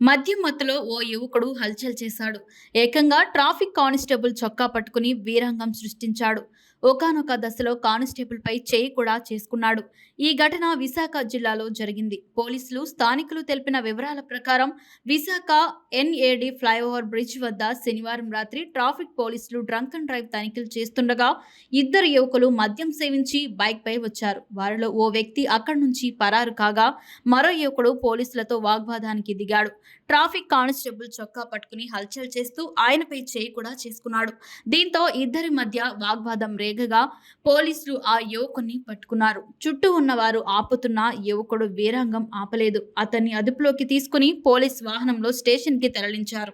మద్యం మత్తులో ఓ యువకుడు హల్చల్ చేశాడు. ఏకంగా ట్రాఫిక్ కానిస్టేబుల్ చొక్కా పట్టుకుని వీరంగం సృష్టించాడు. ఒకానొక దశలో కానిస్టేబుల్పై చేయి కూడా చేసుకున్నాడు. ఈ ఘటన విశాఖ జిల్లాలో జరిగింది. పోలీసులు, స్థానికులు తెలిపిన వివరాల ప్రకారం విశాఖ ఎన్ఏడి ఫ్లైఓవర్ బ్రిడ్జ్ వద్ద శనివారం రాత్రి ట్రాఫిక్ పోలీసులు డ్రంక్ అండ్ డ్రైవ్ తనిఖీలు చేస్తుండగా ఇద్దరు యువకులు మద్యం సేవించి బైక్పై వచ్చారు. వారిలో ఓ వ్యక్తి అక్కడి నుంచి పరారు కాగా మరో యువకుడు పోలీసులతో వాగ్వాదానికి దిగాడు. ట్రాఫిక్ కానిస్టేబుల్ చొక్కా పట్టుకుని హల్చల్ చేస్తూ ఆయనపై చేయి కూడా చేసుకున్నాడు. దీంతో ఇద్దరి మధ్య వాగ్వాదం రేగగా పోలీసులు ఆ యువకుని పట్టుకున్నారు. చుట్టూ ఉన్నవారు ఆపుతున్న యువకుడు వీరంగం ఆపలేదు. అతన్ని అదుపులోకి తీసుకుని పోలీస్ వాహనంలో స్టేషన్‌కి తరలించారు.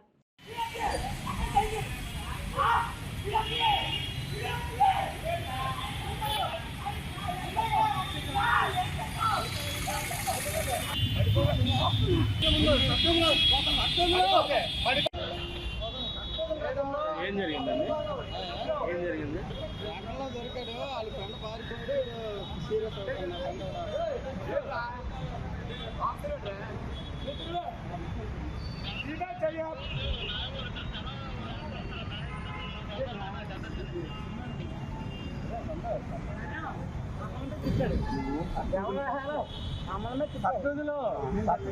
ఏం జరిగిందండి? వాటర్లో దొరికాడు. వాళ్ళ ఫ్రెండ్ పారిపోయాడు. సీరియస్ అవుతున్నాడు.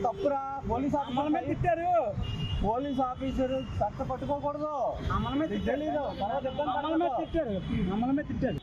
తప్పురా. పోలీస్ ఆఫీసర్ చట్ట పట్టుకోకూడదు. తెలీదు. తర్వాత తిట్టారు.